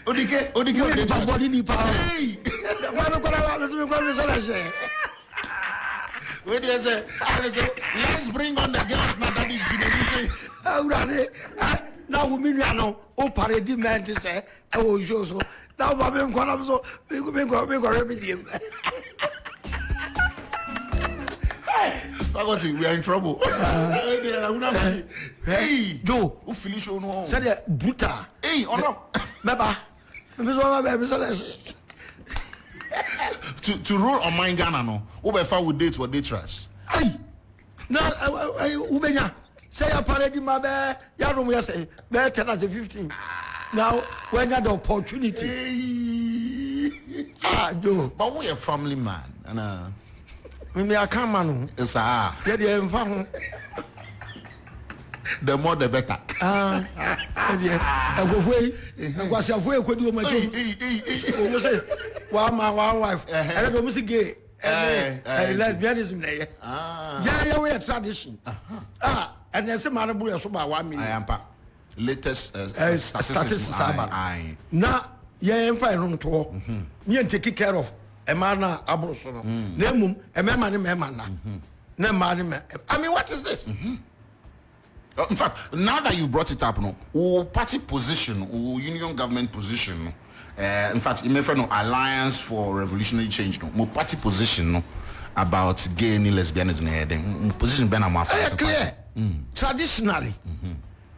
Odike, body ni power. Hey, where they say, let's bring on the girls. Now that say, now we mean no. Oh, parade man to say, I will show so. Now, I'm going to so we go remedy. We are in trouble. Hey, Joe, who finish on one? Said Buta. Hey, on up. To rule on my Ghana, no. Who if I would date what they trust? Hey, now, Ubenya. Say a parade, my bear. Yarum, we say, bear 10 as a 15. Now, when you had the opportunity. Joe, but we a family man, and me a come man. Yes, the more the better. I go away. Kwasi afwe could do my job. You say, one wife. I don't miss gay. Lesbianism there. Yeah, we are tradition. And there's a man of Buya Soba 1 million. I am latest statistics. Now, yeah, I'm fine room to walk. Me and take care of a man abrosono. Nemum, a man, I mean, what is this? In fact, now that you brought it up, party position, union government position, in fact, it may find no alliance for revolutionary change, no party position about gay and lesbianism. Position Ben clear. Traditionally,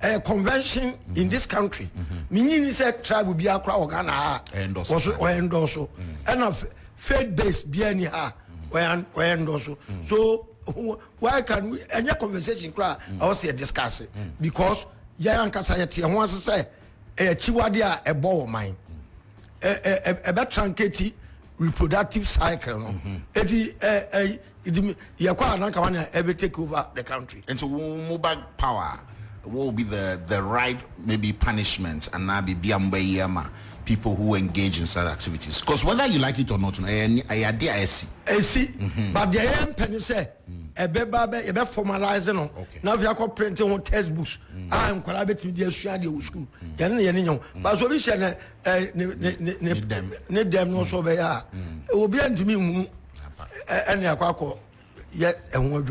a convention in this country, meaning said tribe will be a crowd or Ghana, and also, and of faith-based BNA, and also. So. Why can we any conversation cry I was here discuss it because young society and once say a chiwadia a ball of mine a truncate reproductive cycle it you ever take over the country and so mobile power will be the right maybe punishment and now be people who engage in such activities because whether you like it or not I see but the young penny say a formalizing now if you are printing on textbooks I'm collaborating with the school but so we shall need them no so it will be to me and you yet and what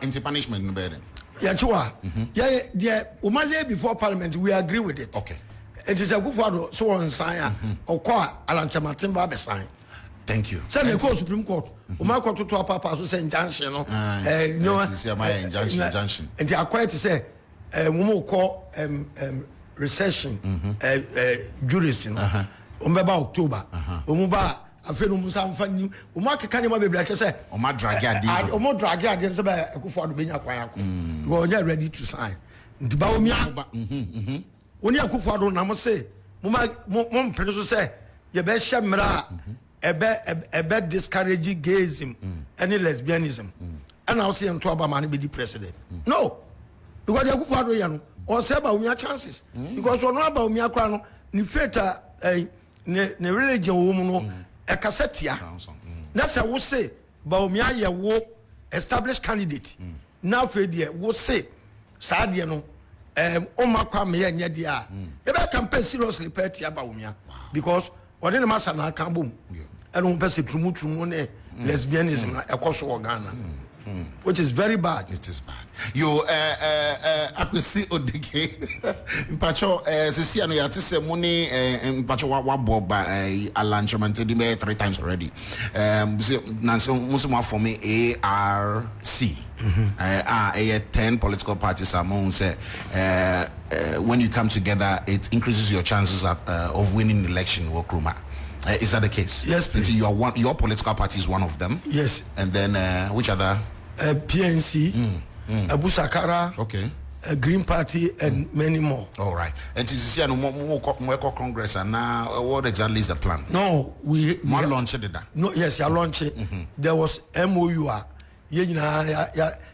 into punishment yeah yeah before parliament we agree with it okay. It is a good father, so on sign or call Alan Chamatin Barber sign. Thank you. Send a court Supreme Court. My court to our papa who say injunction, injunction. And they are quiet to say, we call recession, juris, Umba October, Umuba. I feel some fun. Umaka can't even be like I said, or my drag, or more drag, I didn't say a good father being a quiet. Go on, ready to sign. The Baumia. When you go for I must say, Mum Presso say, your best shamra, a bad discouraging gayism, any lesbianism. And I'll see him to Obama be the president. No, because you go for Young or say about your chances. Because we're not about me, crown, ni feta a religion woman, a cassettia. That's how we say, Baumia, war established candidate. Now, Fedia will say, Sadiano. Kwame and dia. If I can seriously pay Tiabaumia because or then a master na can boom. I don't pass it to lesbianism across Ghana. Which is very bad. It is bad. You I could see Odike Pacho Ceciano Yatise money and Pacho Wabo by Alan Chamante 3 times already. Nancy Musuma for me ARC. 10 political parties among say when you come together it increases your chances of winning the election. Is that the case? Yes, please. Your political party is one of them. Yes. And then which other? PNC, Abu Sakara, okay, Green Party, and many more. All right. And this is more Congress, and now what exactly is the plan? No, we launched it. No, yes, you launched it. There was MOU. You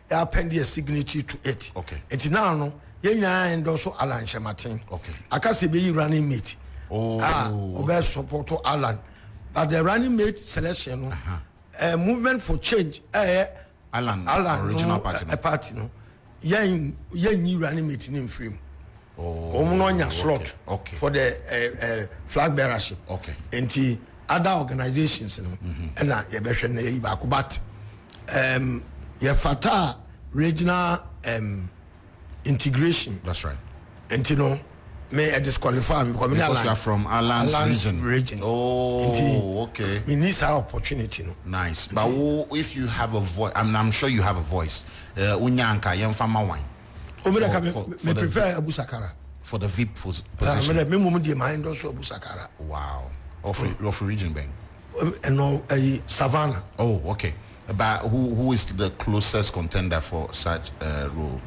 append a signature to it. Okay. And now, and also Alan Shamatin. Okay. I can't say be running mate. Best support to Alan. But the running mate selection, movement for change. Alan, original party. A party, no. Young running mate in frame. Omunonya slot for the flag bearership. Okay. And other organizations, you know, and you better say but fata regional integration. That's right. And you know, may I disqualify me because you are from Alliance region. Oh, okay. We need our opportunity, no. Nice. But if you have a voice, I'm sure you have a voice. Unyanka, yemfama wine. Me prefer Abu Sakara for the VIP position. Me moment the mind also Abu Sakara. Wow. Of region bank. No, Savannah. Oh, okay. But who is the closest contender for such a role?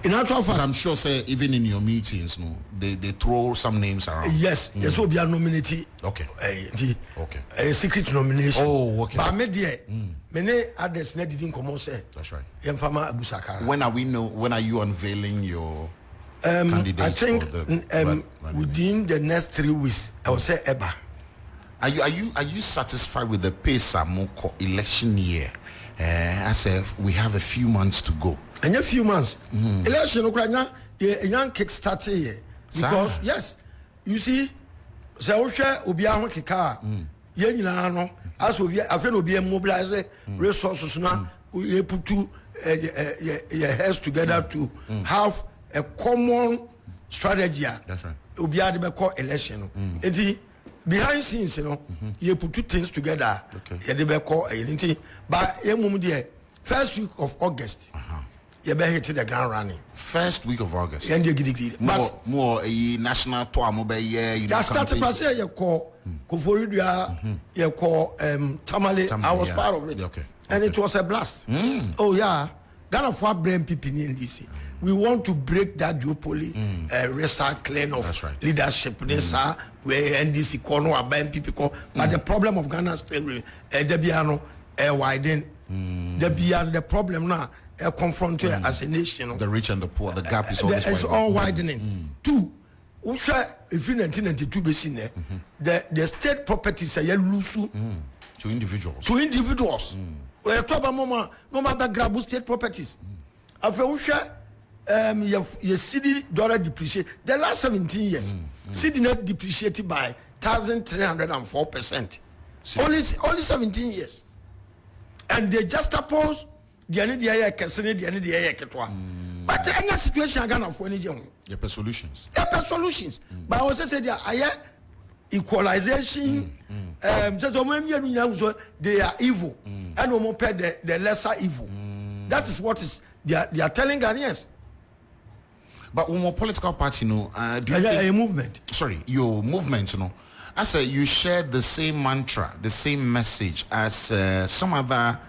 In actual fact, I'm sure, say, even in your meetings, no, they throw some names around. Yes, yes, will be a nominee. Okay. Okay. A secret nomination. Oh, okay. But media, many others didn't come on say. That's right. Yemfama Abu Sakara. When are you unveiling your candidates? I think for the within the next 3 weeks, I will say Eba. Are you satisfied with the pace Amoko election year? As if we have a few months to go. And a few months. Election Ukraine, a young kick started here. Because yes, you see, Zausha Ubiano Kika, Yenano, as we have been mobilized resources now, we put two heads together to have a common strategy. That's right. Ubiadibeko election. Behind scenes, you know, you put two things together. Okay. But first week of August, you better hit the ground running. First week of August. More national tour mobile year. You started to say you call Kuforidia, you call Tamale. I was part of it. Okay. And it was a blast. Oh yeah. Ghana for brain people in DC. We want to break that duopoly, recycling of leadership. Where NDC corner are buying people. But the problem of Ghana still, Debiano, widen. The problem now, confronted as a nation. The rich and the poor, the gap is always widening. It's all widening. Two, if you 1992 basin, the state properties are loose to individuals. We're talking about no matter grab state properties. Your city dollar depreciate the last 17 years. City net depreciated by 1,304%. Only 17 years. And they just oppose the end of the year, the end of the year. But any situation I can for any young. Solutions. But I was say there equalization. Just they are evil, and we more pay the lesser evil. That is what is they are telling Ghanaians. But one more political party, do you think, a movement? Sorry, your movement, I say you share the same mantra, the same message as some other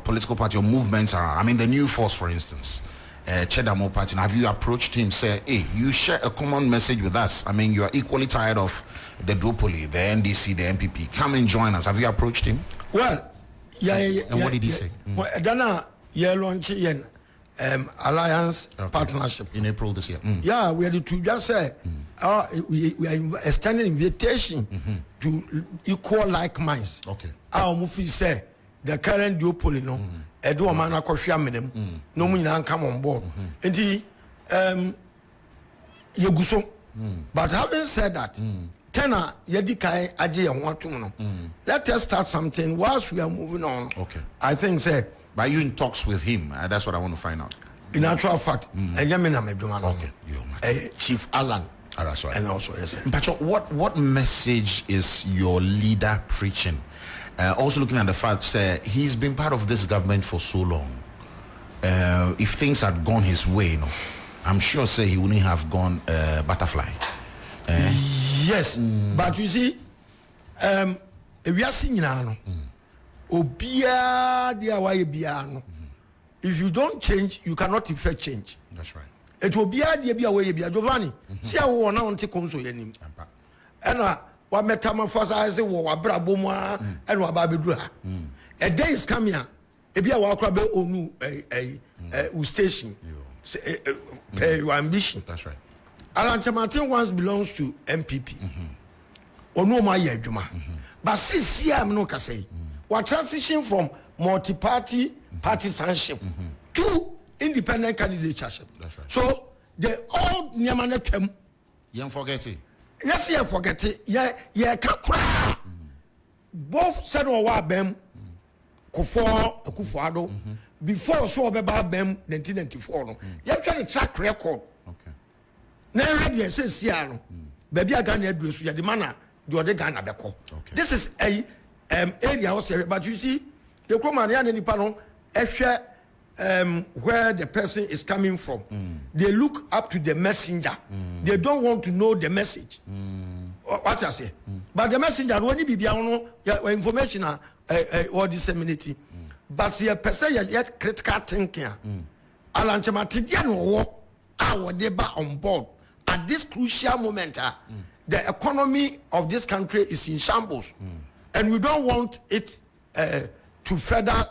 political party or movements are. I mean, the New Force, for instance. Chedamo party. Have you approached him? Say, hey, you share a common message with us. I mean, you are equally tired of the duopoly, the NDC, the MPP. Come and join us. Have you approached him? Well, And what did he say? Dana, launching alliance partnership in April this year. Yeah, we had to just say we are extending invitation to equal like minds. Okay. Our movie say the current duopoly, no. Edo man akofia menem no mu nyina come on board enti yeguso but having said that tena yedi kai age ye ho atom no let us start something whilst we are moving on. Okay. I think say but you in talks with him, that's what I want to find out. In actual fact okay. Chief Alan. That's right. And also yes. But what message is your leader preaching? Also looking at the fact that he's been part of this government for so long. If things had gone his way, I'm sure say he wouldn't have gone butterfly. Yes, but you see, if we are seeing now, if you don't change, you cannot effect change. That's right. It will be a way be a Giovanni. See how we now take on so any. And what metamorphosize war braboma and what babidra. A day is coming. A be a walkrabe onu a station. Pay your ambition. That's right. Alan Chamartin once belongs to MPP. Or no my yajuma. But since I'm no say, what transition from multi-party partisanship to independent candidatureship. That's right. So the old Niamane Tem. You forget it. Yes, you forget it. Yeah, Kakra. Both said or what bem Kufuado before so about bem 1994. You have to track record. Okay. Now, ready, says Siano. Baby, I can't address you. The manner do the Ghana Beko. This is a area also, but you see, the Komarian and Nipano, where the person is coming from. They look up to the messenger. They don't want to know the message. What I say, but the messenger when he be information or disseminating. But see a person yet critical thinking. Alan Chamatidian our deba on board at this crucial moment. The economy of this country is in shambles, and we don't want it to further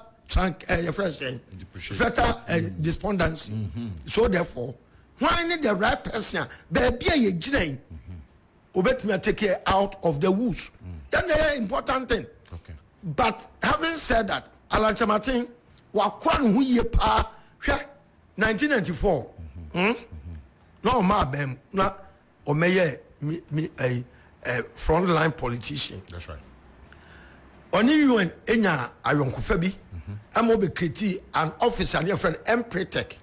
despondency. So therefore, why need the right person? There be a gene. Obet me take care out of the woods. Then the important thing. Okay. But having said that, Alan Chamatin, wakwan hu ye pa 1994. No ma bem na o meye a frontline politician. That's right. Oni UN enya ayonkofa bi amo be kreti an officer near friend Empretech.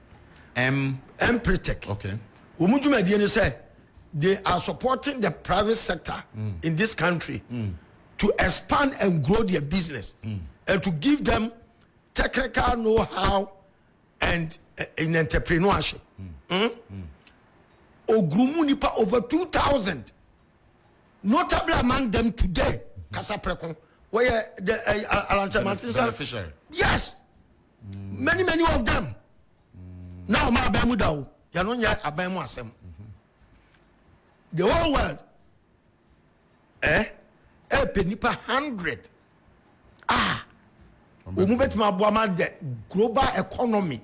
Empretech. Okay. Umujuma die ne say they are supporting the private sector in this country to expand and grow their business and to give them technical know-how and in entrepreneurship. Ogrumu nipa over 2,000. Notable among them today, Kasaprekon, where the beneficiary. Yes, many of them. Now ma bemudao, yanonya abemu asem. The whole world, penipa 100. Umubet ma buama the global economy.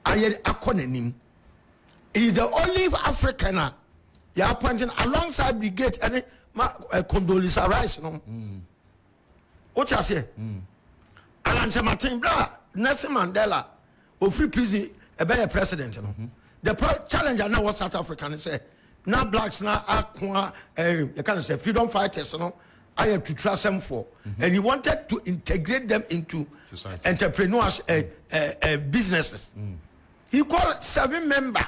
Ayer akonenim. Is the only Africaner you are pointing alongside brigade and Condoleezza Rice. No, what you say? Alan Martin Bra, Nelson Mandela, of free prison, a better president. No, the challenger now was South African. Say now blacks now are you can say freedom fighters. No, I have to trust them for, and he wanted to integrate them into entrepreneurs, businesses. He called 7-member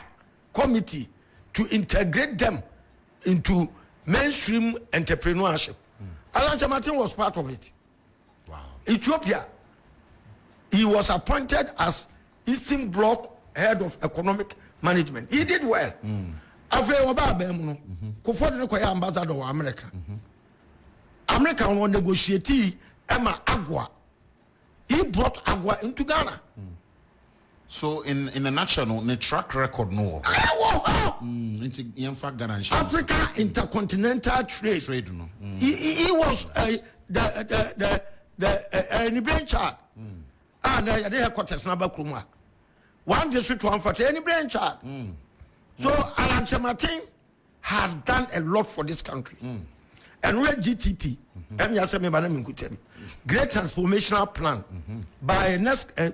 committee to integrate them into mainstream entrepreneurship. Alan Chamatin was part of it. Wow. Ethiopia, he was appointed as Eastern Bloc head of economic management. He did well. After ambassador of America. America will negotiate Emma Agua. He brought Agua into Ghana. So in a nutshell, the track record no. Africa intercontinental trade. No. He was the brain child. They have quarters number Kuma. One district, one for any brain child. So Alan Chamatin has done a lot for this country. And we're GTP. Great transformational plan by next year.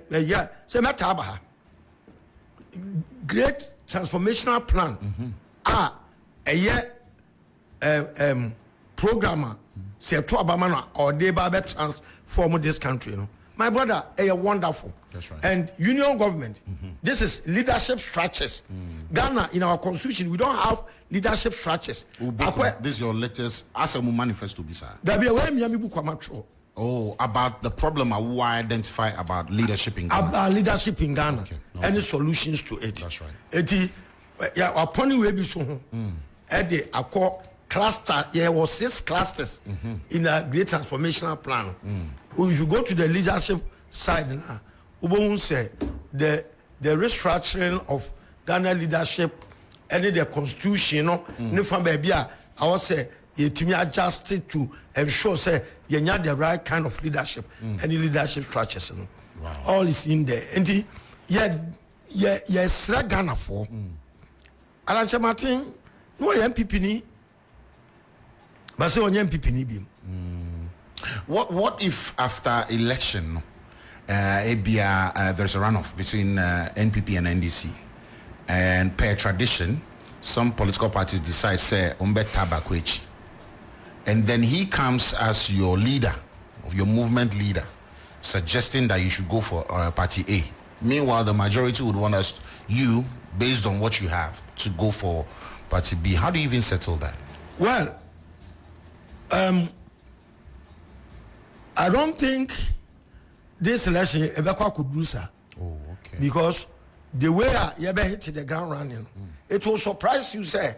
Great transformational plan. A year programmer say to Abamana or they babe transform this country. You know? My brother, wonderful. That's right. And union government, this is leadership structures. Ghana, in our constitution, we don't have leadership structures. This is your latest Asemu manifesto, sir. Oh, about the problem I identify about leadership in Ghana. About leadership in Ghana. Okay. Any solutions to it. That's right. Upon we be so at the accord cluster, there was 6 clusters in a great transformational plan. If you go to the leadership side now, Ubon say the restructuring of Ghana leadership and the constitution, I was say to me adjust it to ensure say you have the right kind of leadership, any leadership structures. Wow. All is in there. And yes, Ghana for Alan Chamatin, no MPP ni, but say on MPP ni bim. What if after election, there's a runoff between NPP and NDC, and per tradition, some political parties decide say umbe tobacco, and then he comes as your leader, of your movement leader, suggesting that you should go for party A. Meanwhile, the majority would want us, you, based on what you have, to go for party B. How do you even settle that? Well, I don't think this election Ebekwa could do so. Oh, okay. Because the way you hit the ground running, it will surprise you, say,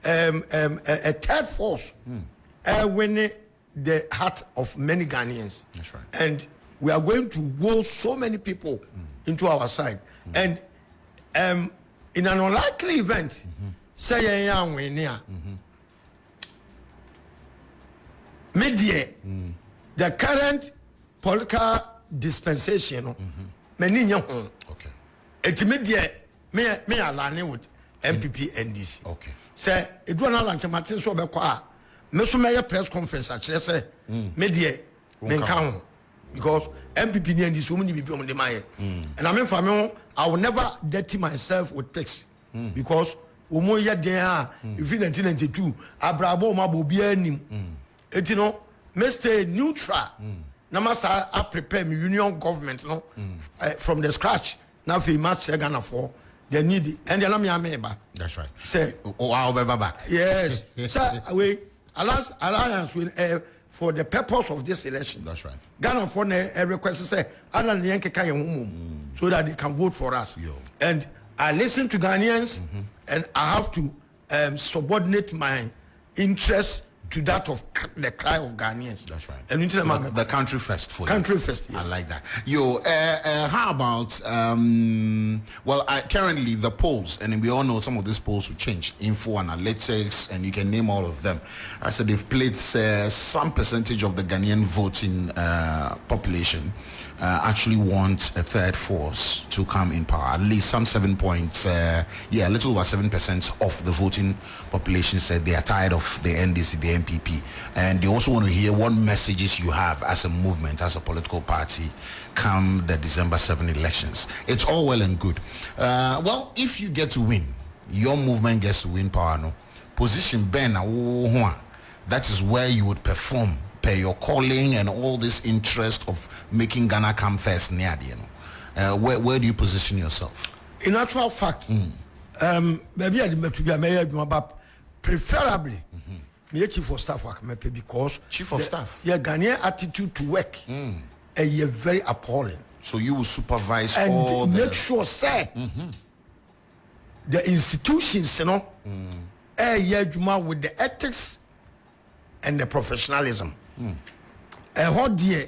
a third force winning the heart of many Ghanaians. That's right. And we are going to woo so many people into our side. And in an unlikely event, say young winner, media, the current political dispensation, many young. Okay. It's media, me aligning with MPP NDC. Okay. Say, it don't launch a Martin Sobekwa. Me so make press conference actually say media me count because MPP and this woman be on the mind. And I mean for me, I will never dirty myself with pics because omo ya there if in 1992 abrabo ma bo bia nim. Et you know, me stay neutral. Na masa I prepare me union government no from the scratch. Now if match Ghana for they need it. And then ameba. That's right. Say I'll be back. yes. Sir, we alliance with for the purpose of this election. That's right. Ghana for a request say other than so that they can vote for us. Yo. And I listen to Ghanaians and I have to subordinate my interest to that of the cry of Ghanaians. That's right. And the country first for country you. first, yes. I like that. Yo, how about currently the polls, and we all know some of these polls will change, info analytics, and you can name all of them. I said they've played some percentage of the Ghanaian voting population actually want a third force to come in power. At least some 7 points, a little over 7% of the voting population said they are tired of the NDC, the MPP, and they also want to hear what messages you have as a movement, as a political party, come the December 7 elections. It's all well and good. Well, if you get to win, your movement gets to win power, no? Position Ben, that is where you would perform per your calling and all this interest of making Ghana come first near the, you know. Where do you position yourself? In actual fact, maybe I didn't to be a mayor, but preferably, me chief of staff work because chief of staff, your Ghanaian attitude to work, you're very appalling. So you will supervise and all make sure, say, the institutions, you know, with the ethics and the professionalism. How dear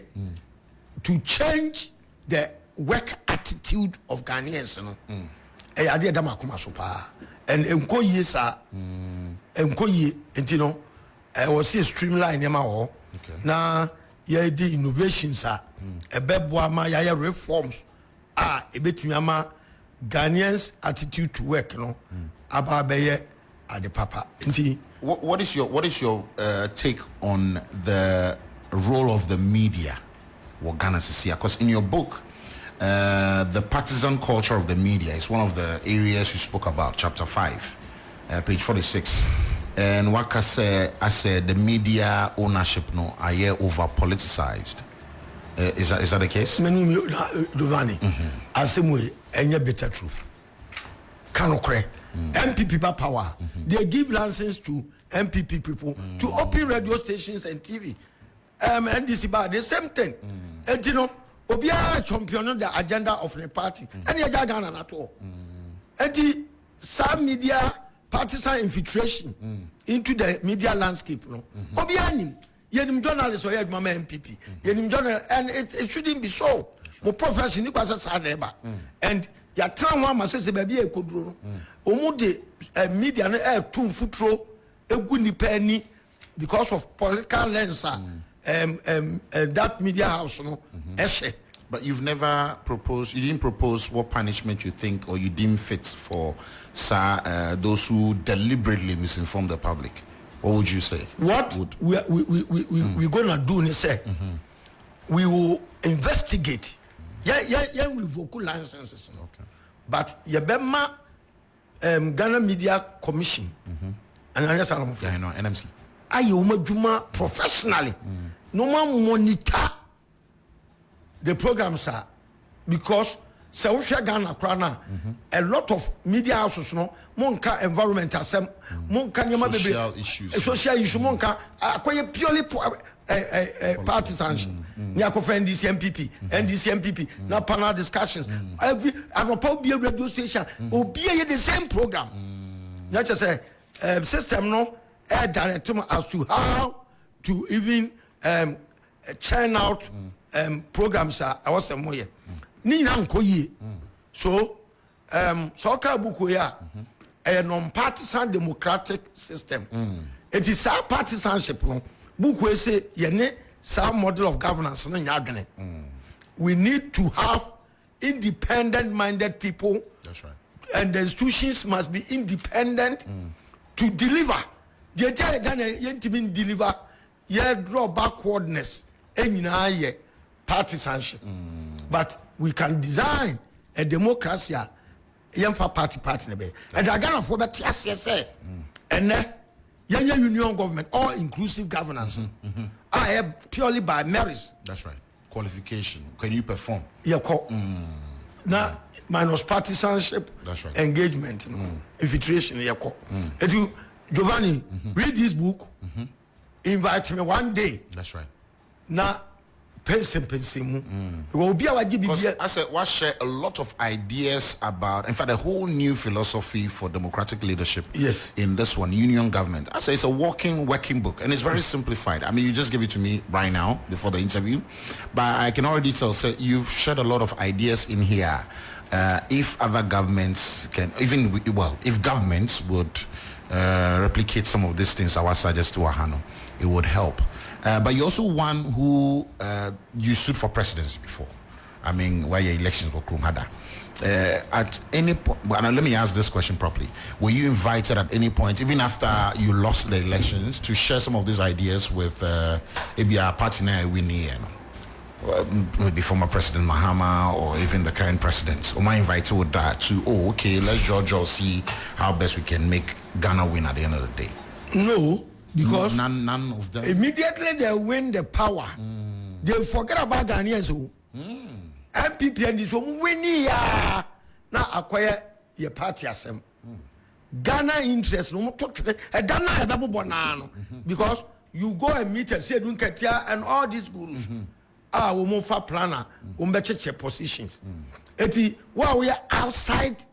to change the work attitude of Ghanaians, you know. I did Damakuma Sopa and Enkoye sa Enkoye, and you know, I was here streamline Yamaho. Now, yeah, the innovations are a bebwama, ya reforms are a bit Yama Ghanaians' attitude to work, you know, Ababeye at the Papa. What is your take on the role of the media? What Ghana is here? Because in your book, the partisan culture of the media is one of the areas you spoke about, chapter 5, page 46. And what I said the media ownership no are here over politicized. Is that the case? Many I say way any better truth. Canokre. MPP power. They give license to MPP people to open radio stations and TV. NDC bar the same thing. And you know, Obia champion the agenda of the party. And you got Ghana at all. And the some media partisan infiltration into the media landscape. No, Obianim, yenim journalists or yet mama MPP. Yenim journalist, and it shouldn't be so. Mo profession was a sad neighbor. And ya tran wa ma sese ba bi e koduro no omo de media no e tun futuro egu nipa ani because of political lens that media house no ehye. But you didn't propose what punishment you think or you deem fit for those who deliberately misinform the public. What would you say? What we're gonna do is say we will investigate. Yeah, revoke licenses. Okay. But Yabema Ghana Media Commission. And I know NMC. I Juma professionally. No man monitor the programs are because so Ghana Krana a lot of media houses no monka environment asem monka social issues monka akoye purely partisanship nya ko NDC MPP na panel discussions every about be a radio station obi the same program na just say system no direct as to how to even churn out programs are awesome way ni na nkoyi so soccer buku ya a non-partisan democratic system it is our partisanship no buku say yene some model of governance no nyadwene we need to have independent minded people. That's right. And the institutions must be independent to deliver the entire Ghana yentimi deliver ye draw backwardness enyina ye partisanship but we can design a democracy yemfa party ne be and the Ghana for better say and union government all inclusive governance purely by merits. That's right. Qualification, can you perform? Now minus partisanship. That's right. Engagement infiltration Giovanni read this book invite me one day. That's right. Now pensem will be our GBB. I said, what share a lot of ideas about, in fact, a whole new philosophy for democratic leadership. Yes. In this one, union government. I say it's a working book, and it's very simplified. I mean, you just give it to me right now before the interview, but I can already tell. So you've shared a lot of ideas in here. If other governments can, if governments would replicate some of these things, I would suggest to Ahano, it would help. But you're also one who you stood for presidency before. I mean, why your elections were Krumhada. At any point, well, now let me ask this question properly. Were you invited at any point, even after you lost the elections, to share some of these ideas with maybe our partner Winnie, maybe former President Mahama or even the current president? Or am I invited with that to, okay, let's judge or see how best we can make Ghana win at the end of the day? No. Because none of them immediately they win the power, they forget about Ghanaians. MPP and this one winning now acquire your party asem. Ghana interest no talk to Ghana because you go and meet and say Dunketia and all these gurus. We move for planner, we check positions. Eti while we are outside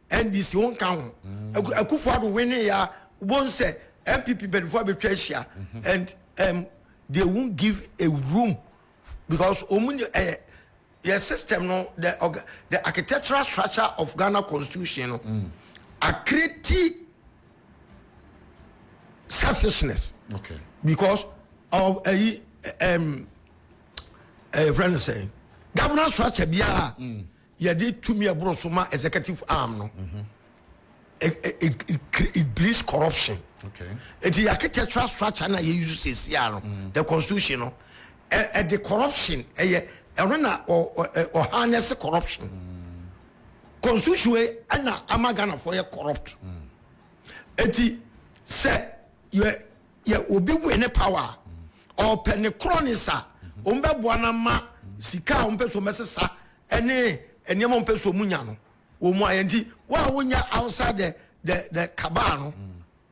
and this won't count. A coup for winning won't say MPP before betrayal and they won't give a room because your system no the architectural structure of Ghana Constitution are creating selfishness. Okay. Because of a friend saying governance structure you did to me abroad executive arm no. It bleeds corruption. Okay. The architectural structure na you use the constitution and the corruption or harness corruption. Constitution and amagana for corrupt. Eti say you will be winning power or penny chronisa umbe buanama sika umpe so mesesa ene enyama umpe so munyano wo mu ayenti wa wonya outside the cabal.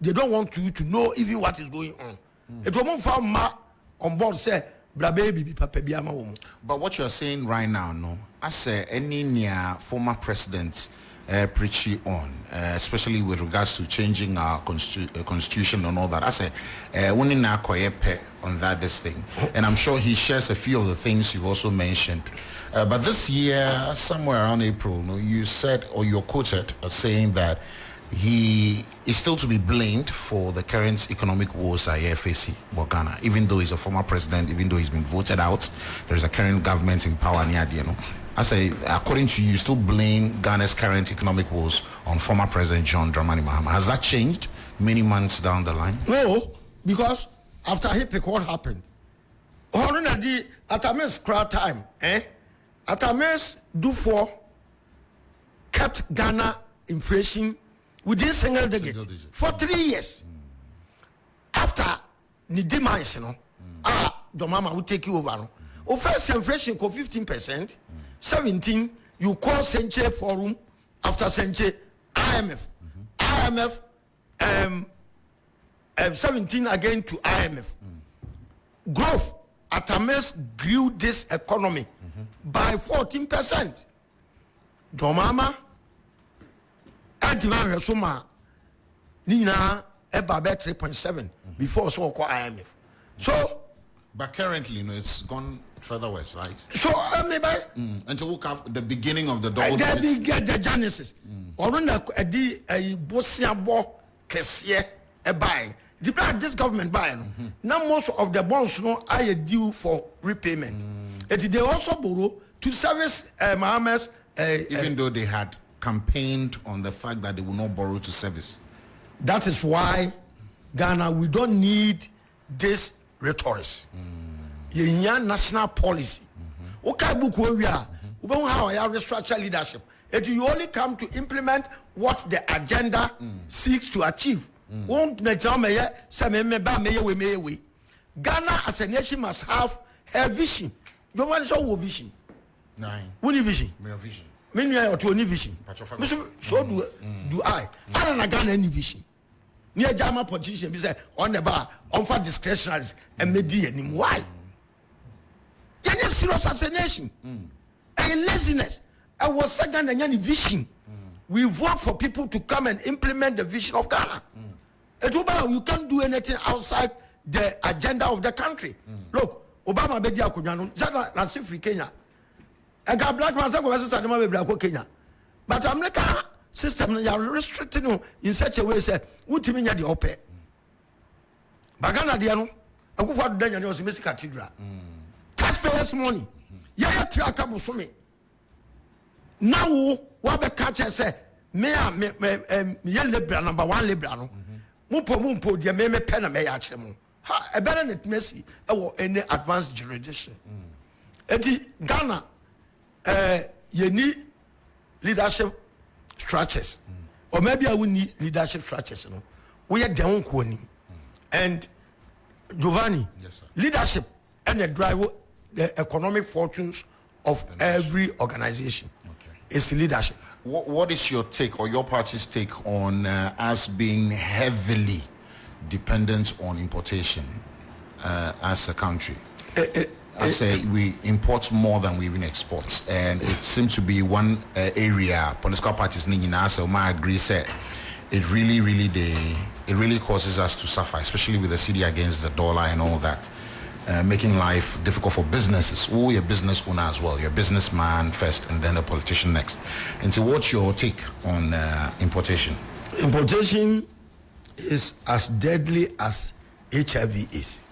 They don't want you to know even what is going on. It won't find on board say, "Bra baby, papa biama woman." But what you're saying right now, no, I say any near former presidents preaching on, especially with regards to changing our constitution and all that. I say, winning na koyepe on this thing, and I'm sure he shares a few of the things you've also mentioned. But this year, somewhere around April, no, you said or you're quoted as saying that he is still to be blamed for the current economic woes at FAC, Ghana, even though he's a former president, even though he's been voted out, there's a current government in power near the, I say, according to you, still blame Ghana's current economic woes on former President John Dramani Mahama. Has that changed many months down the line? No, because after he picked what happened, Atames crowd time, Atames do for kept Ghana inflation within single digit for 3 years. After the demise, the mama will take you over. No? First inflation go 15%, 17 you call Century Forum, after Century IMF, 17 again to IMF. Growth at Ames grew this economy by 14%. Domama Antimara Suma Nina Ebabe 3.7 before so called IMF. So, but currently, it's gone further west, right? So maybe until we have the beginning of the double the Genesis. Or when a Bosia bo Kessie a buy. This government buying. Now most of the bonds are due for repayment. They also borrow to service Mahamas. Even though they had campaigned on the fact that they will not borrow to service. That is why Ghana, we don't need this rhetoric. Yeah, national policy. Okay, book where we are. We don't have restructure leadership. You only come to implement what the agenda seeks to achieve. Ghana as a nation must have a vision. You want to show vision? Nine. What vision? My vision. Many or to any vision. So do I. I don't have any vision. Near Jama politician, be say on the bar, on for discretionaries and median. Why? You're just serious as a nation. And laziness. I was second and any vision. We vote for people to come and implement the vision of Ghana. You can't do anything outside the agenda of the country. Look, Obama Bedia Kujano, Zana Free Kenya. I got black man, Kenya. But America system you are restricting in such a way, say, what do you mean the OPE? Bagana Diano, I go for the Daniel was Miss Cathedral. Taxpayers' money. Yeah, Triaka Busumi. Now, what the catcher say, me, Libra, number one Libra. Mumpo, dear me pen a may actually. A better net messy or any advanced jurisdiction. Eti Ghana, you need leadership structures. Or maybe I will need leadership structures. You know? We are down Kwani. And Giovanni, yes, sir. Leadership and the driver, the economic fortunes of every organization. It's leadership. What is your take or your party's take on us being heavily dependent on importation as a country? I say we import more than we even export, and it seems to be one area political parties need in us. I agree. Say it really causes us to suffer, especially with the cedi against the dollar and all that. Making life difficult for businesses. Oh, you're a business owner as well. You're a businessman first and then a politician next. And so what's your take on importation? Importation is as deadly as HIV is.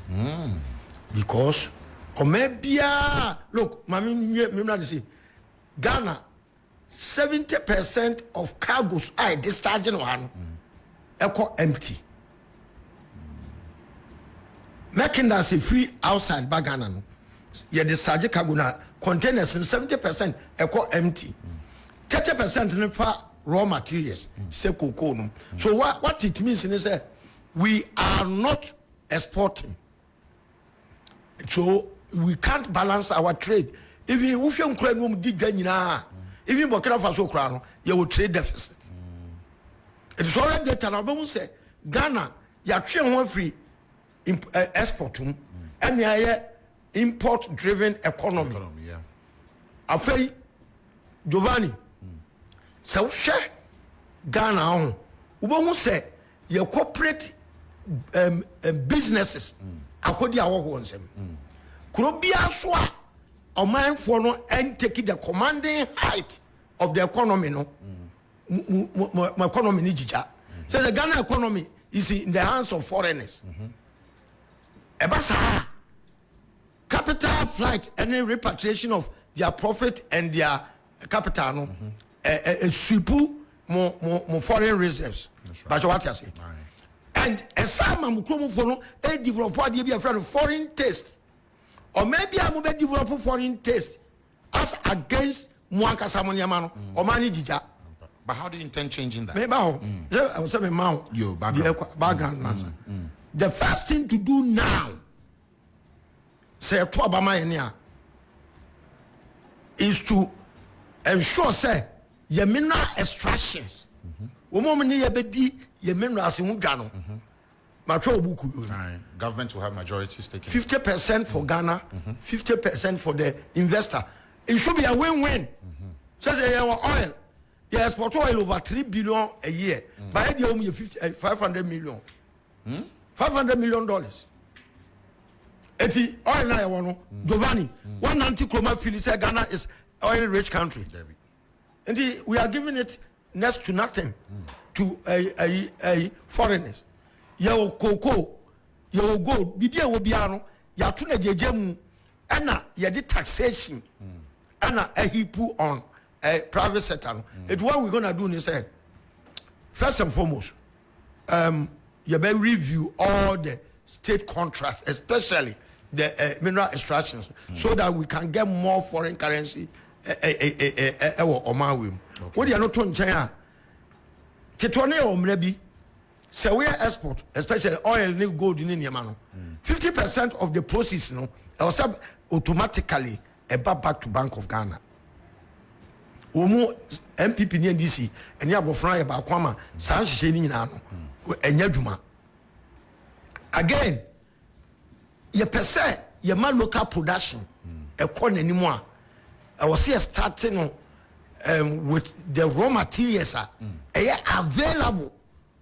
Because, or maybe, look, Ghana, 70% of cargoes are discharging one, empty. Making us a free outside bagana. Yeah, the Sajik Kaguna containers in 70% empty. 30% for raw materials. Say cocoa. So what it means is that we are not exporting. So we can't balance our trade. If you even Burkina Faso crown, you will trade deficit. It is already that I say Ghana, you are free. Export and import driven economy. Yeah. Afei Giovanni, so share Ghana on. Ubo say your corporate businesses akodi awo wonsem. Kurobia so a omanfo no and take the commanding height of the economy no. My economy ni jija. So the Ghana economy is in the hands of foreigners. Ebasa capital flight and repatriation of their profit and their capital no sweepu more foreign reserves. That's what I say. And a sama mukromo for no develop what be a foreign taste. Or maybe I will develop foreign taste as against Mwanka Samonyamano or Mani Jija. But how do you intend changing that? Maybe I was saying, Your background. The first thing to do now, say to Obama is to ensure say your mineral extractions. Government will have majority stake. 50% for Ghana, 50% for the investor. It should be a win-win. So say oil, you export oil over 3 billion a year. By the only 500 million. $500 million. Eti oil na yawano Giovanni 190 kroma feel say Ghana is oil rich country. And we are giving it next to nothing to a foreigners. Your cocoa, your gold, bibia will be ano, ya tuna jejemu, ana ya di taxation, ana a hipu on a private sector. It's what we're gonna do is say, first and foremost, you better review all the state contracts, especially the mineral extractions, so that we can get more foreign currency. What you are not doing, China? Titone or maybe. So we are export, especially oil, gold in Yamano. 50% of the proceeds, also automatically back to Bank of Ghana. Omo MPP ni NDC, and you have fry about Kwama, San Sheni Nano, and Yaduma. Again, you per se, your man local production, a corn anymore. I was here starting with the raw materials are available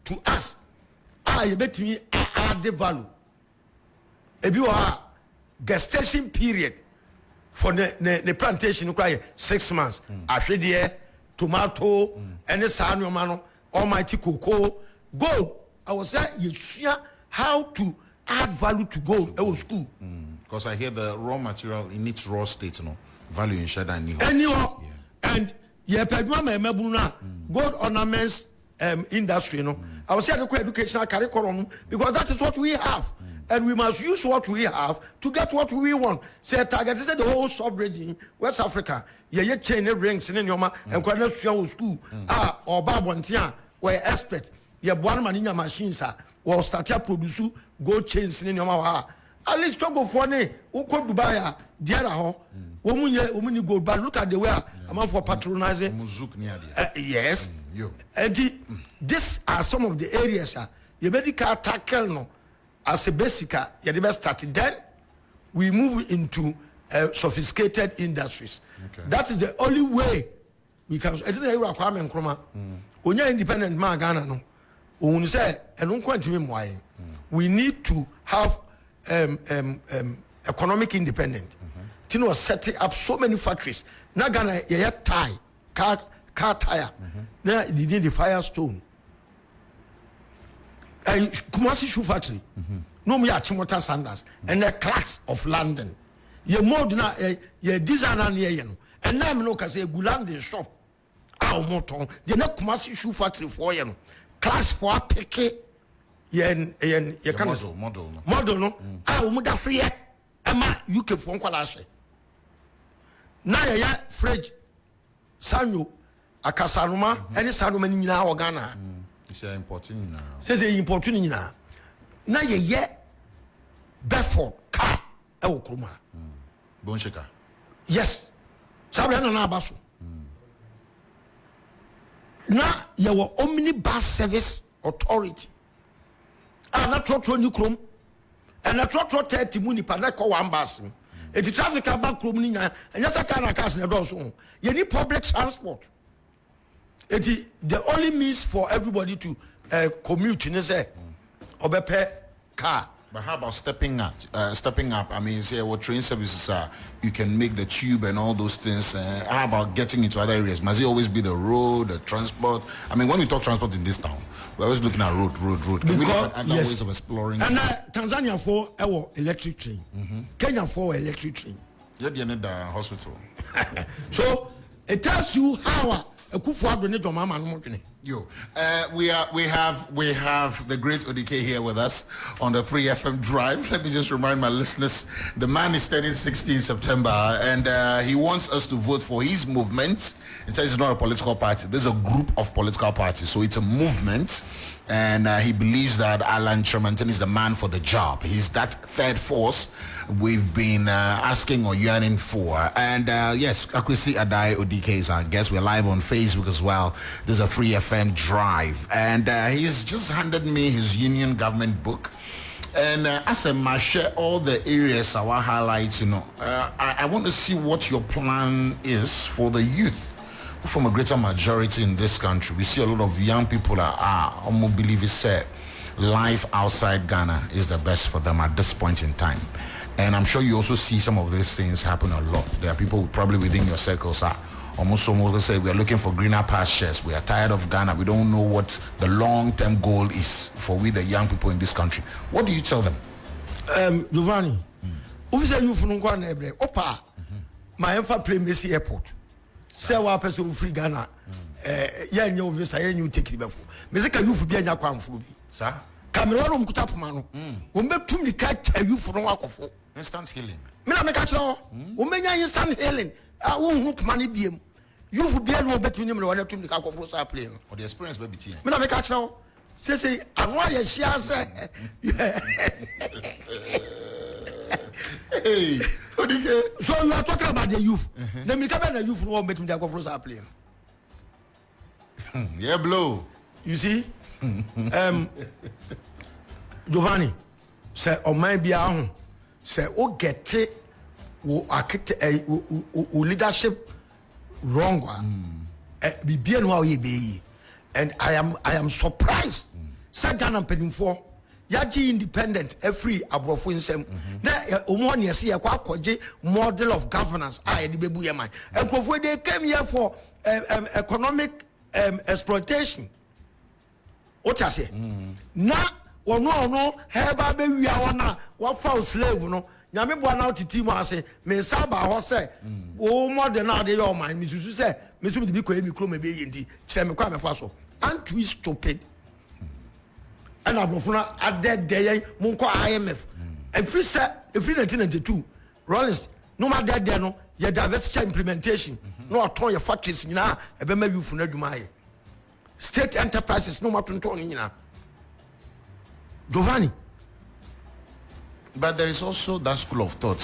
to us. You bet me add the value. If you are gestation period for the plantation require 6 months. Ashedie, tomato, and the san almighty cocoa, gold. I was saying you see how to add value to gold. School. Because I hear the raw material in its raw state, value in Shada and gold ornaments industry, I was saying the educational curriculum because that is what we have, and we must use what we have to get what we want. Say target is the whole sub-region, West Africa. You chain rings in your and quite school. Or Babontia, where expert. You one man in your machines or start your produce gold chains in your at least talk of funny who could Dubai, dear woman gold, but look at the way I'm for patronizing. Yes. And these are some of the areas you medical tackle no as a basic you the best started. Then we move into sophisticated industries. That is the only way we can. I don't know Kwame Nkrumah. When you're independent man Ghana no, when you say we need to have economic independent. Tino was setting up so many factories. Now Ghana tie car tire. Now they need the Firestone. Kwasi shoe factory. No me Achimota Sanders and the class of London. Ye more than ye designer near and now no can say Guland shop. Our motor. They not Kwasi shoe factory for you. Class for picky. Ye model no. Ah, umuda free. Emma UK phone kwala. Na ya fridge sanyo akasaruma any sanuma ni nyina Ghana. Say importing now. Says importing nyina. Na ye Bedford car e wo kroma. Bone shaker. Yes. Sabe na abaso. Na ye wo omnibus service authority. Na trotro ni krom. And na trotro 30 muni pa na ko one bus. It's traffic about Krumina, and yes, I can't cast in the you need public transport. It is the only means for everybody to commute in a or car. But how about stepping up? I mean, say what train services are, you can make the tube and all those things. How about getting into other areas? Must it always be the road, the transport? I mean, when we talk transport in this town, we're always looking at road. Can we look at other ways of exploring? And Tanzania for our electric train, Kenya for electric train. You're the end hospital. So it tells you how a kufu donate to mama and We have the great Odike here with us on the 3FM drive. Let me just remind my listeners, the man is turning 60 in September, and he wants us to vote for his movement. It says it's not a political party. There's a group of political parties, so it's a movement, and he believes that Alan Tremonton is the man for the job. He's that third force we've been asking or yearning for. And yes, Kwasi Addai Odike is our guest. We're live on Facebook as well. There's a 3FM drive, and he's just handed me his union government book. And as a mashe, all the areas I will highlight, I want to see what your plan is for the youth. From a greater majority in this country, we see a lot of young people that almost believe it said life outside Ghana is the best for them at this point in time. And I'm sure you also see some of these things happen a lot. There are people probably within your circles almost say we are looking for greener pastures. We are tired of Ghana. We don't know what the long-term goal is for we the young people in this country. What do you tell them? Giovanni, officer you from Kwan Opa, my empha play Messi Airport. Say our person free Ghana. Yeah, no visa, you take it before. Messi you for be a Yakwan for me. Sir? Cameroon Kutapmano. Umbe to me catch you from Wakofo. Instant healing. Mina make catch now. Umenya instant healing. I won't hook money beam. You would be no better than one to the Kakofo are playing. Or the experience baby tea. Mina make catch now. Say, I want a share. Hey, Odike. So you are talking about the youth. Then we come the youth who won't bet me the Kakofo are playing. Yeah, blow. You see? Giovanni, say o my bia say o get wo leadership wrong one. Bibia no we be. And I am surprised. Say Ghana penimfo yaji independent every abrofo nsem. Na omon yesi ye kwa akwaje model of governance I the bebu yema. Ekrofo they came here for economic exploitation. What I say? Na no heba be wia na wa fa slave no nyame bo na otiti mu ase me saba ho say o modern na de your man misusu say me so be ko emi kro me be yenti kire me kwa me fa so and too stupid and abrofuna ade dey mun ko IMF every say every 1992 Rollins no ma de no ye diversity implementation no aton your factories nyina e be ma youth na adwuma ye state enterprises no ma tonton nyina Giovanni. But there is also that school of thought.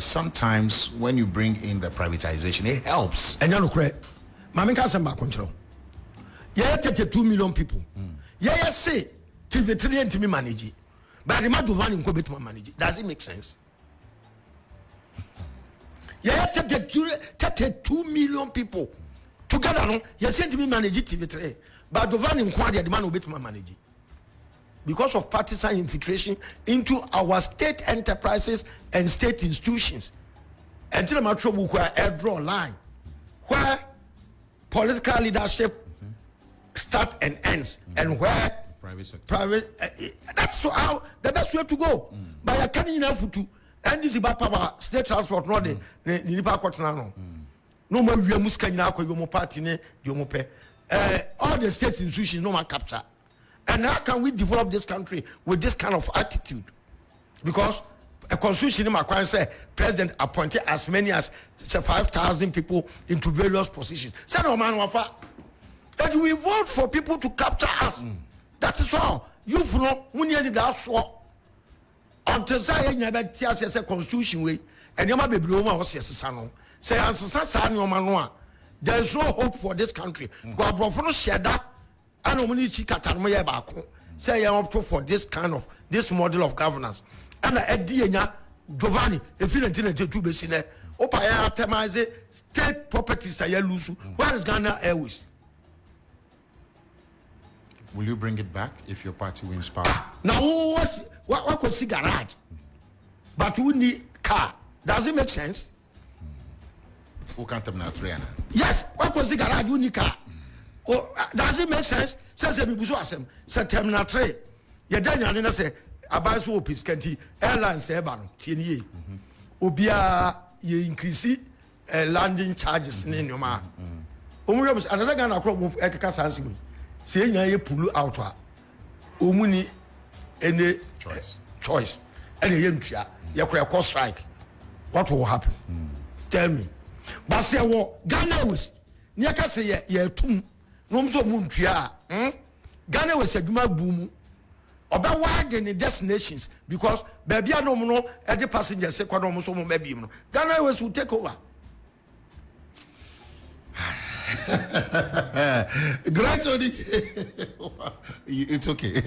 Sometimes when you bring in the privatization, it helps. And you know, correct. Mami can't send back control. Yeah, 32 million people. Yeah, say TV3 and to me manage. But the man Giovanni go to manage. Does it make sense? Yeah, 32 million people together. No, you say to me manage TV3. But Giovanni inquired the man will be to manage. Because of partisan infiltration into our state enterprises and state institutions. Until I'm trouble where I draw a line where political leadership starts and ends, and where that's how the best way to go. But I can't enough to and this is about state transport, not the Nipa Kotanano. No more Muska Yako party, all the state institutions no more capture. And how can we develop this country with this kind of attitude? Because a constitution in my say president appointed as many as 5,000 people into various positions. Say no man wafa. That we vote for people to capture us. That is all. You know, when you that so until say you never tell us a constitution way, and you might be blowing us yes sano. Say answer san no man. There is no hope for this country. Go abroad share that. I don't need to say I am for this kind of this model of governance. And I Giovanni, if you didn't do be seen, Opa itemize state properties are loose. Where is Ghana Airways? Will you bring it back if your party wins power? Now what could see garage? But we need car. Does it make sense? Who can't have now? Yes, what could see garage? We need car. Oh, does it make sense? Says me buso asem. Say terminal 3. Ye dan yan na say abaso opis kanti airlines e ba no tienie. Obia ye increase landing charges ne nyoma. Omuyom another Ghana crop ekeka sansi mu. say nya ye pull out a omuni any choice and ye ntua ye kura strike, what will happen? Tell me. But say what Ghana was near ka say ye tum no so muntua Ghana was a duma boom oba wide in the destinations because baby no no every passenger say kwa no so mo baby no Ghana was will take over. Great, it's okay.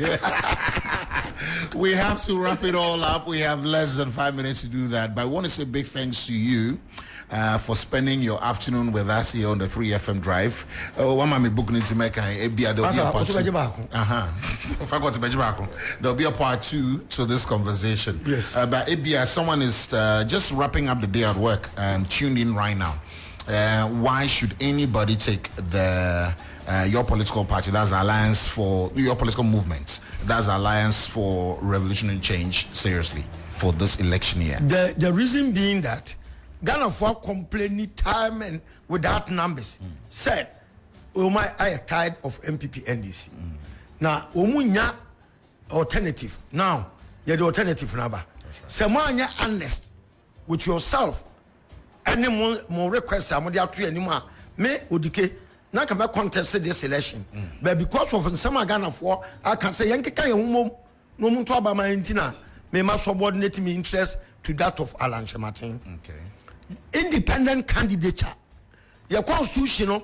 We have to wrap it all up. We have less than 5 minutes to do that. But I want to say big thanks to you for spending your afternoon with us here on the 3FM drive. One mommy book needs to make there'll be a part two. There'll be a part 2 to this conversation. Yes. But someone is just wrapping up the day at work and tuned in right now. Why should anybody take your political party, that's Alliance for your political movement, that's Alliance for Revolutionary Change, seriously for this election year? The reason being that Ghana for complaining time and without numbers say I am tired of MPP NDC. Now umunya alternative. Now you're the alternative number. Someone you're honest with yourself. Any more requests I'm going to anymore. Me Odike na can contest this election. But because of some Ghana for I can say yanke kaya no muntu abama intina me must subordinate me interest to that of Alan Martin. Okay. Independent candidature. Your constitution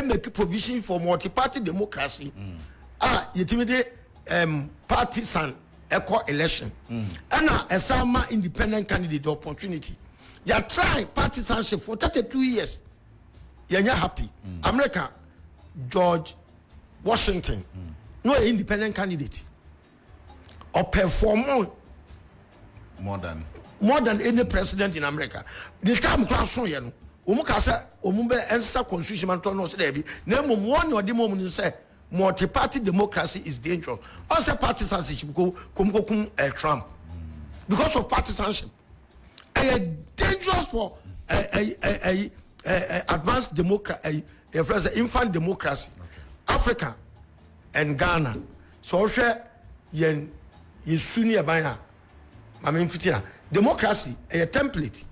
make provision for multi-party democracy. Yetimide partisan equal election. And a sama independent candidate opportunity. You try partisanship for 32 years. You're not happy. America, George Washington, no independent candidate. Or perform more than any president in America. The time class on you. Umukasa, Umumbe, and constitution and tonos debi. Name one or the moment you say multi-party democracy is dangerous. Also partisanship go Trump. Because of partisanship. Dangerous for advanced democracy, infant democracy, Africa and Ghana. So share yen Sunia Baya. I mean, democracy a template.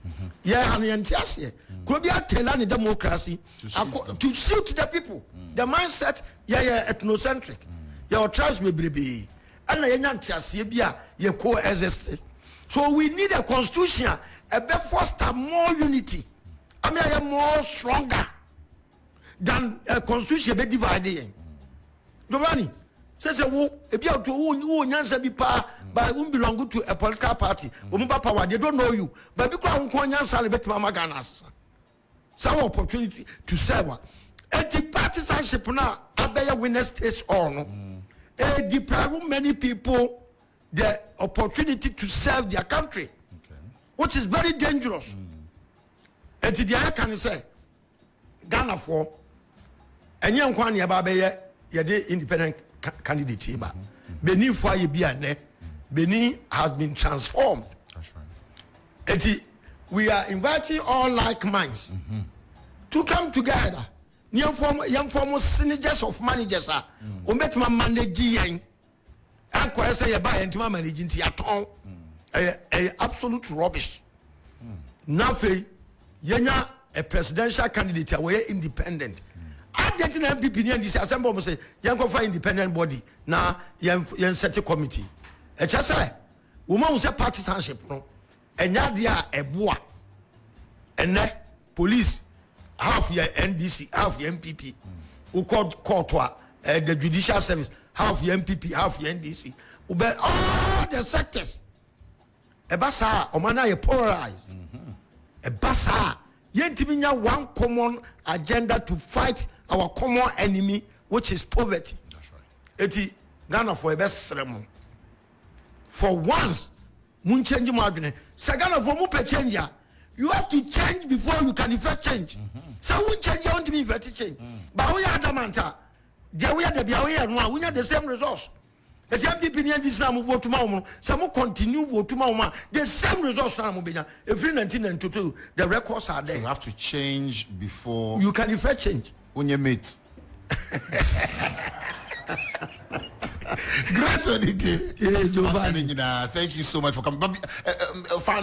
Yeah, and the could be a telling democracy to suit the people. The mindset, ethnocentric. Your tribes may be, and the Yantia ye coexist. So we need a constitution, a better foster more unity. I mean, I am more stronger than a constitution be divided. Giovanni says, if you have to own answer be power by whom belong to a political party, power, they don't know you. But because I'm going to celebrate Mama Ganas. Some opportunity to serve. And the partisanship now, I bear winner states on. Deprive many people the opportunity to serve their country, which is very dangerous. And the other can say, Ghana for, and young Kwani Ababe, the independent candidate. Benin for ye be a Benin has been transformed. That's right. And we are inviting all like minds to come together. Young former synergies of managers are, who met my managing. I say you buy into my managing absolute rubbish. Nothing. Yenya a presidential candidate away independent. I didn't have people in this assembly say young for independent body. Now yen set a committee. A just say woman will say partisanship no. And now a boa. And then police half your NDC, half your MPP. Who called court the judicial service. Half the MPP, half the NDC. But all the sectors. A basa, Omana, you polarized. A basa. Yentiminya one common agenda to fight our common enemy, which is poverty. That's right. Eti Ghana for a best ceremony. For once, mun change margin. Sagana for mupe change. You have to change before you can effect change. So we change, you want to be effect change. But we are the manta. We are the same results. The same people in this now vote tomorrow. Some will continue vote tomorrow. The same results now. If you 1992, the records are there. You have to change before you can effect change. When you meet. Great, Odike. Yeah, Giovanni. Thank you so much for coming. But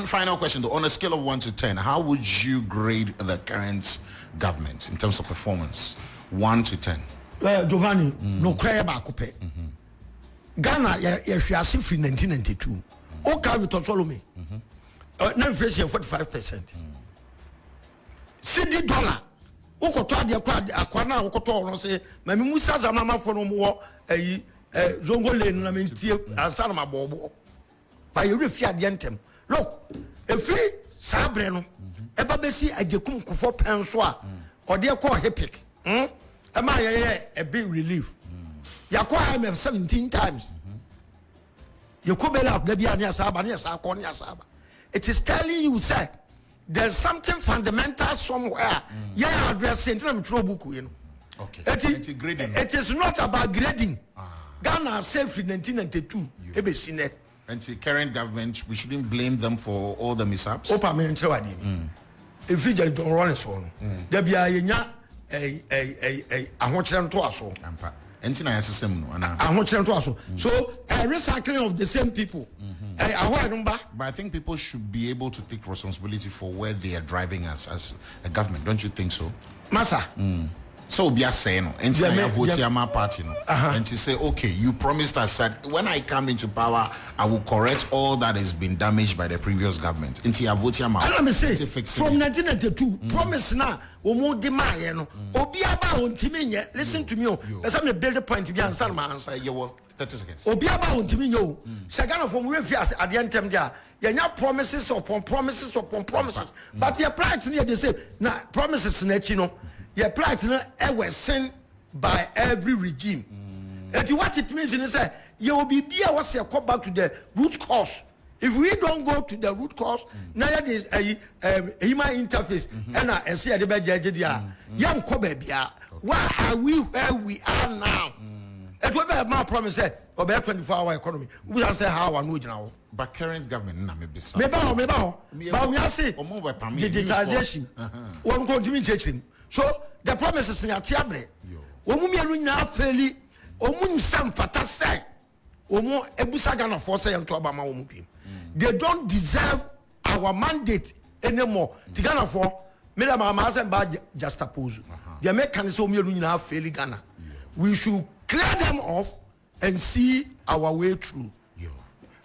final question though, on a scale of 1 to 10, how would you grade the current government in terms of performance? 1 to 10. Giovanni, no cry about Coupe. Ghana, if you are free 1992. Okay, we told me. Now inflation 45%. CD dollar. Ukotoa dia kwa na ukotoa no say mami musa za mama for no mo zongo le na mentie ansa na mabobo ba you refia de ntem look efi sabre no eba besi ajekum kufo pen so a ode ko hepic e ma ye a big relief yakwa am 17 times you ko bela da bia ne asaba ne asako ne asaba. It is telling you say there's something fundamental somewhere. Yeah, addressing book, you know. Okay. It is not about grading. Ghana safe in 1992. And the current government, we shouldn't blame them for all the mishaps. If you don't run it on, there be a so a recycling of the same people. But I think people should be able to take responsibility for where they are driving us as a government. Don't you think so? Massa. So be a saying, and vote my party, and to say, okay, you promised us that when I come into power, I will correct all that has been damaged by the previous government. And you vote your let me say, from 1992, promise now, we won't demand, you know, Obiaba on Timmy, listen to me, as I'm a builder point to be answered my answer. 30 seconds. Obiaba on Timmy, yo, second from refias at the end of there, you're promises upon promises upon promises, but your practice near they say, now promises, you know. Your practice ever sent by every regime. And what it means is that you will be was go back to the root cause. If we don't go to the root cause, now there is a human interface and I see the bad young Kobebia. Why are we where we are now? And what about my promise said about 24-hour economy? We don't say how I know now. But current government, maybe but we are saying digitalization. One continuing. So the promises in Atiabre, Omumi na feli, Omun Sam Fatase, Omo Ebusagana Force and Tobama Omupim. They don't deserve our mandate anymore. The Ghana for Madam Amazon by Justapozu. The Americans na feli Ghana. We should clear them off and see our way through.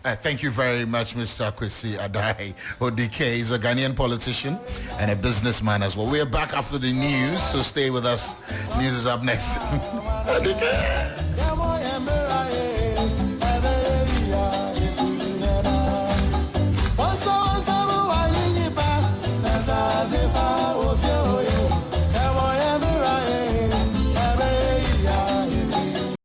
Thank you very much, Mr. Kwasi Addai. Odike is a Ghanaian politician and a businessman as well. We are back after the news, so stay with us. News is up next. Odike.